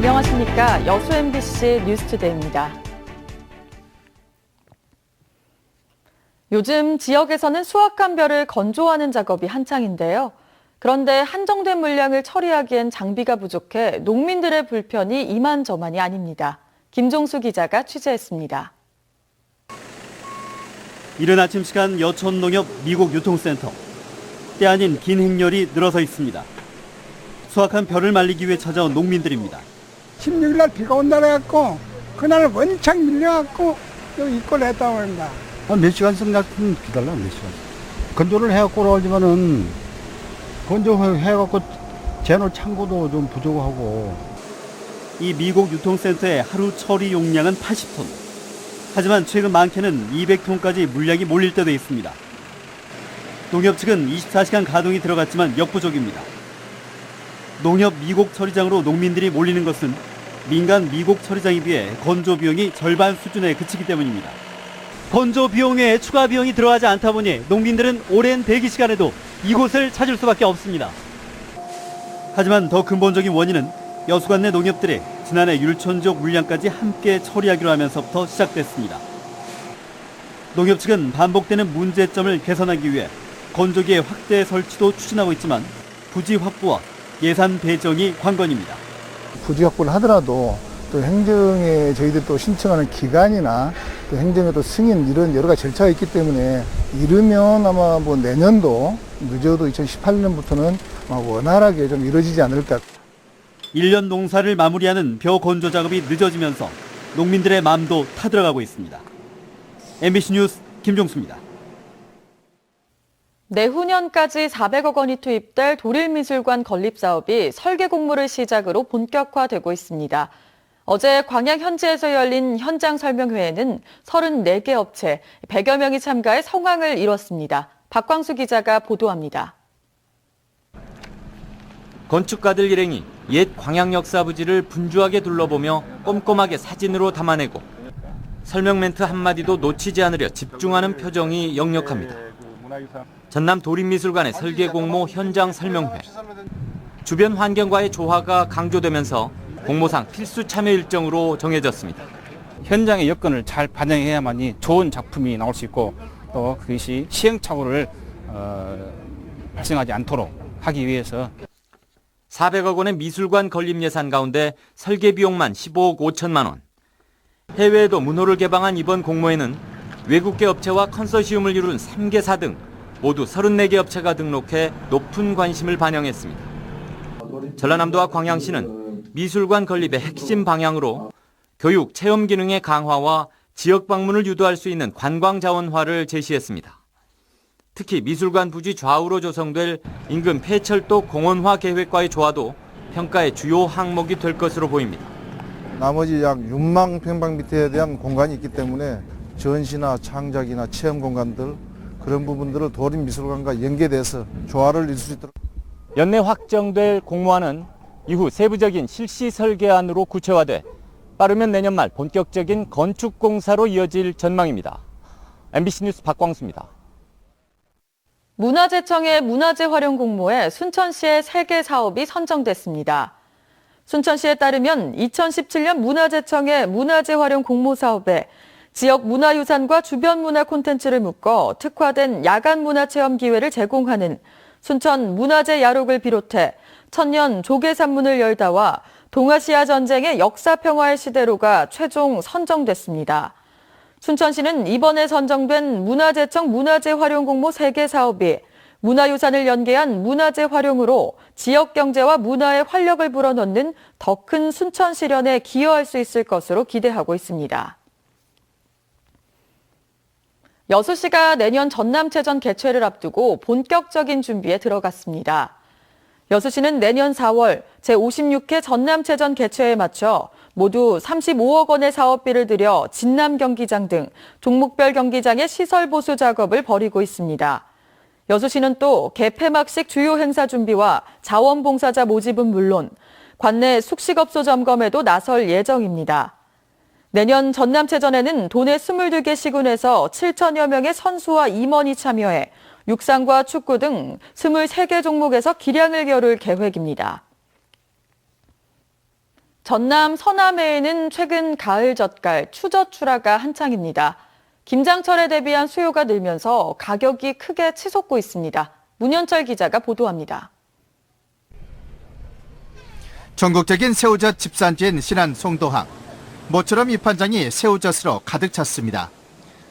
안녕하십니까. 여수 MBC 뉴스투데이입니다. 요즘 지역에서는 수확한 벼를 건조하는 작업이 한창인데요. 그런데 한정된 물량을 처리하기엔 장비가 부족해 농민들의 불편이 이만저만이 아닙니다. 김종수 기자가 취재했습니다. 이른 아침 시간 여천농협 미곡유통센터. 때 아닌 긴 행렬이 늘어서 있습니다. 수확한 벼를 말리기 위해 찾아온 농민들입니다. 16일 날 비가 온다 해갖고 그날 원창 밀려갖고 여기 입고를 했다고 합니다. 몇 시간 생각하면 기다려, 몇 시간. 건조를 해갖고 오라지만은 건조해갖고 재놓을 창고도 좀 부족하고. 이 미곡 유통센터의 하루 처리 용량은 80톤. 하지만 최근 많게는 200톤까지 물량이 몰릴 때도 있습니다. 농협 측은 24시간 가동이 들어갔지만 역부족입니다. 농협 미곡 처리장으로 농민들이 몰리는 것은 민간 미곡 처리장에 비해 건조 비용이 절반 수준에 그치기 때문입니다. 건조 비용에 추가 비용이 들어가지 않다 보니 농민들은 오랜 대기 시간에도 이곳을 찾을 수밖에 없습니다. 하지만 더 근본적인 원인은 여수관 내 농협들이 지난해 율촌 지역 물량까지 함께 처리하기로 하면서부터 시작됐습니다. 농협 측은 반복되는 문제점을 개선하기 위해 건조기의 확대 설치도 추진하고 있지만 부지 확보와 예산 배정이 관건입니다. 부지 확보를 하더라도 또 행정에 저희들 또 신청하는 기간이나 또 행정의 또 승인 이런 여러 가지 절차가 있기 때문에 이르면 아마 뭐 내년도 늦어도 2018년부터는 원활하게 좀 이루어지지 않을까. 1년 농사를 마무리하는 벼 건조 작업이 늦어지면서 농민들의 마음도 타들어가고 있습니다. MBC 뉴스 김종수입니다. 내후년까지 400억 원이 투입될 도릴미술관 건립 사업이 설계 공모를 시작으로 본격화되고 있습니다. 어제 광양 현지에서 열린 현장 설명회에는 34개 업체 100여 명이 참가해 성황을 이뤘습니다. 박광수 기자가 보도합니다. 건축가들 일행이 옛 광양 역사 부지를 분주하게 둘러보며 꼼꼼하게 사진으로 담아내고 설명 멘트 한마디도 놓치지 않으려 집중하는 표정이 역력합니다. 전남 도립미술관의 설계 공모 현장 설명회. 주변 환경과의 조화가 강조되면서 공모상 필수 참여 일정으로 정해졌습니다. 현장의 여건을 잘 반영해야만이 좋은 작품이 나올 수 있고 또 그것이 시행착오를 발생하지 않도록 하기 위해서 400억 원의 미술관 건립 예산 가운데 설계 비용만 15억 5천만 원. 해외에도 문호를 개방한 이번 공모에는 외국계 업체와 컨소시움을 이룬 3개사 등 모두 34개 업체가 등록해 높은 관심을 반영했습니다. 전라남도와 광양시는 미술관 건립의 핵심 방향으로 교육, 체험 기능의 강화와 지역 방문을 유도할 수 있는 관광 자원화를 제시했습니다. 특히 미술관 부지 좌우로 조성될 인근 폐철도 공원화 계획과의 조화도 평가의 주요 항목이 될 것으로 보입니다. 나머지 약 6만 평방미터에 대한 공간이 있기 때문에 전시나 창작이나 체험 공간들 그런 부분들을 도립미술관과 연계돼서 조화를 이룰 수 있도록. 연내 확정될 공모안은 이후 세부적인 실시 설계안으로 구체화돼 빠르면 내년 말 본격적인 건축 공사로 이어질 전망입니다. MBC 뉴스 박광수입니다. 문화재청의 문화재 활용 공모에 순천시의 3개 사업이 선정됐습니다. 순천시에 따르면 2017년 문화재청의 문화재 활용 공모 사업에 지역 문화유산과 주변 문화 콘텐츠를 묶어 특화된 야간 문화 체험 기회를 제공하는 순천 문화재 야록을 비롯해 천년 조개산문을 열다와 동아시아 전쟁의 역사 평화의 시대로가 최종 선정됐습니다. 순천시는 이번에 선정된 문화재청 문화재 활용 공모 3개 사업이 문화유산을 연계한 문화재 활용으로 지역 경제와 문화의 활력을 불어넣는 더 큰 순천 실현에 기여할 수 있을 것으로 기대하고 있습니다. 여수시가 내년 전남체전 개최를 앞두고 본격적인 준비에 들어갔습니다. 여수시는 내년 4월 제56회 전남체전 개최에 맞춰 모두 35억 원의 사업비를 들여 진남 경기장 등 종목별 경기장의 시설 보수 작업을 벌이고 있습니다. 여수시는 또 개폐막식 주요 행사 준비와 자원봉사자 모집은 물론 관내 숙식업소 점검에도 나설 예정입니다. 내년 전남체전에는 도내 22개 시군에서 7천여 명의 선수와 임원이 참여해 육상과 축구 등 23개 종목에서 기량을 겨룰 계획입니다. 전남 서남해에는 최근 가을 젓갈 추저추라가 한창입니다. 김장철에 대비한 수요가 늘면서 가격이 크게 치솟고 있습니다. 문현철 기자가 보도합니다. 전국적인 새우젓 집산지인 신안 송도항. 모처럼 이 판장이 새우젓으로 가득 찼습니다.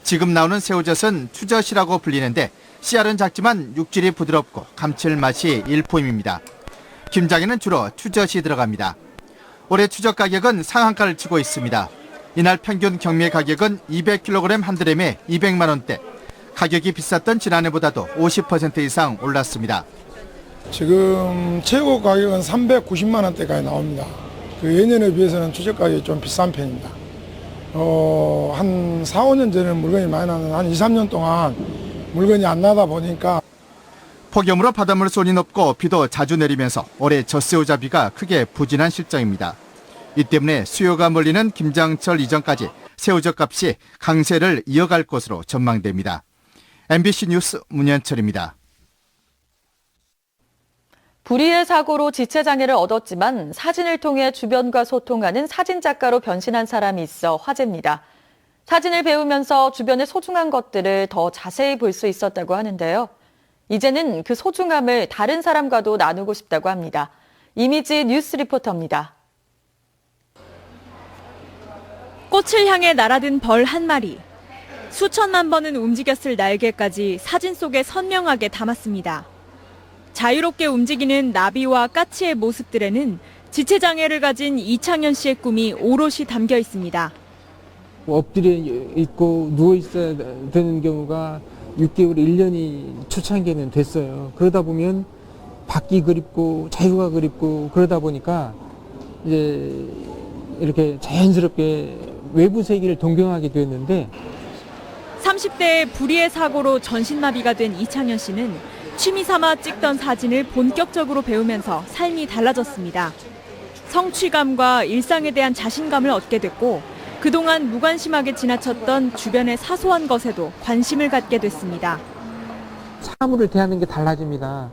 지금 나오는 새우젓은 추젓이라고 불리는데 씨알은 작지만 육질이 부드럽고 감칠맛이 일품입니다. 김장에는 주로 추젓이 들어갑니다. 올해 추젓 가격은 상한가를 치고 있습니다. 이날 평균 경매 가격은 200kg 한 드램에 200만 원대. 가격이 비쌌던 지난해보다도 50% 이상 올랐습니다. 지금 최고 가격은 390만 원대까지 나옵니다. 그 예년에 비해서는 추적 가격이 좀 비싼 편입니다. 한 4, 5년 전에는 물건이 많이 나왔는데 한 2, 3년 동안 물건이 안 나다 보니까 폭염으로 바닷물 손이 높고 비도 자주 내리면서 올해 젖새우잡이가 크게 부진한 실정입니다. 이 때문에 수요가 몰리는 김장철 이전까지 새우젓 값이 강세를 이어갈 것으로 전망됩니다. MBC 뉴스 문현철입니다. 불의의 사고로 지체장애를 얻었지만 사진을 통해 주변과 소통하는 사진작가로 변신한 사람이 있어 화제입니다. 사진을 배우면서 주변의 소중한 것들을 더 자세히 볼 수 있었다고 하는데요. 이제는 그 소중함을 다른 사람과도 나누고 싶다고 합니다. 이미지 뉴스 리포터입니다. 꽃을 향해 날아든 벌 한 마리. 수천만 번은 움직였을 날개까지 사진 속에 선명하게 담았습니다. 자유롭게 움직이는 나비와 까치의 모습들에는 지체장애를 가진 이창현 씨의 꿈이 오롯이 담겨 있습니다. 엎드려 있고 누워 있어야 되는 경우가 6개월, 1년이 초창기에는 됐어요. 그러다 보면 밖이 그립고 자유가 그립고 그러다 보니까 이제 이렇게 자연스럽게 외부 세계를 동경하게 됐는데 30대의 불의의 사고로 전신마비가 된 이창현 씨는 취미 삼아 찍던 사진을 본격적으로 배우면서 삶이 달라졌습니다. 성취감과 일상에 대한 자신감을 얻게 됐고 그동안 무관심하게 지나쳤던 주변의 사소한 것에도 관심을 갖게 됐습니다. 사물을 대하는 게 달라집니다.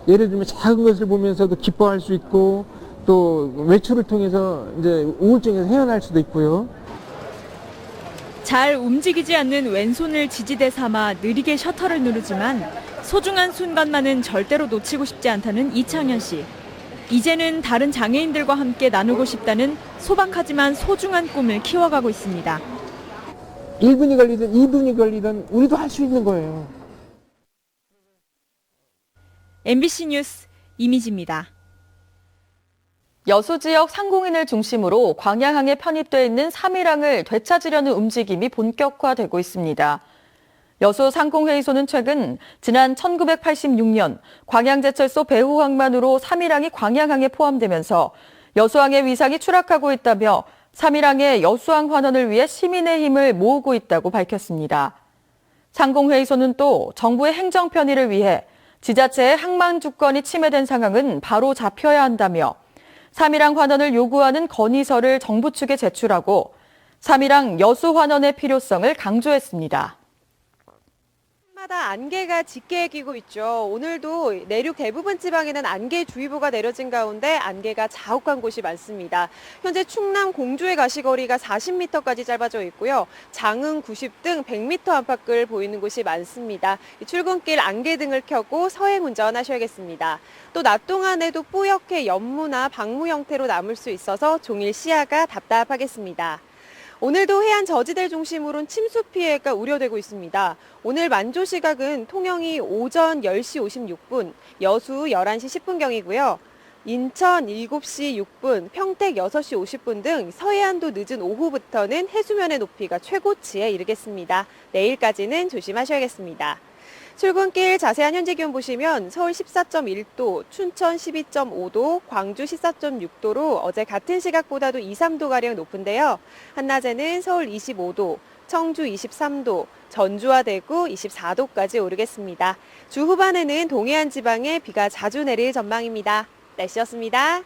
예를 들면 작은 것을 보면서도 기뻐할 수 있고 또 외출을 통해서 이제 우울증에서 헤어날 수도 있고요. 잘 움직이지 않는 왼손을 지지대 삼아 느리게 셔터를 누르지만 소중한 순간만은 절대로 놓치고 싶지 않다는 이창현 씨. 이제는 다른 장애인들과 함께 나누고 싶다는 소박하지만 소중한 꿈을 키워가고 있습니다. 1분이 걸리든 2분이 걸리든 우리도 할 수 있는 거예요. MBC 뉴스 이미지입니다. 여수 지역 상공인을 중심으로 광양항에 편입돼 있는 삼일항을 되찾으려는 움직임이 본격화되고 있습니다. 여수 상공회의소는 최근 지난 1986년 광양제철소 배후항만으로 삼일항이 광양항에 포함되면서 여수항의 위상이 추락하고 있다며 삼일항의 여수항 환원을 위해 시민의 힘을 모으고 있다고 밝혔습니다. 상공회의소는 또 정부의 행정 편의를 위해 지자체의 항만 주권이 침해된 상황은 바로 잡혀야 한다며 삼일항 환원을 요구하는 건의서를 정부 측에 제출하고 삼일항 여수 환원의 필요성을 강조했습니다. 마다 안개가 짙게 끼고 있죠. 오늘도 내륙 대부분 지방에는 안개주의보가 내려진 가운데 안개가 자욱한 곳이 많습니다. 현재 충남 공주의 가시거리가 40m까지 짧아져 있고요. 장흥 90 등 100m 안팎을 보이는 곳이 많습니다. 출근길 안개등을 켜고 서행 운전하셔야겠습니다. 또 낮 동안에도 뿌옇게 연무나 방무 형태로 남을 수 있어서 종일 시야가 답답하겠습니다. 오늘도 해안 저지대를 중심으로는 침수 피해가 우려되고 있습니다. 오늘 만조 시각은 통영이 오전 10시 56분, 여수 11시 10분경이고요. 인천 7시 6분, 평택 6시 50분 등 서해안도 늦은 오후부터는 해수면의 높이가 최고치에 이르겠습니다. 내일까지는 조심하셔야겠습니다. 출근길 자세한 현재 기온 보시면 서울 14.1도, 춘천 12.5도, 광주 14.6도로 어제 같은 시각보다도 2, 3도가량 높은데요. 한낮에는 서울 25도, 청주 23도, 전주와 대구 24도까지 오르겠습니다. 주 후반에는 동해안 지방에 비가 자주 내릴 전망입니다. 날씨였습니다.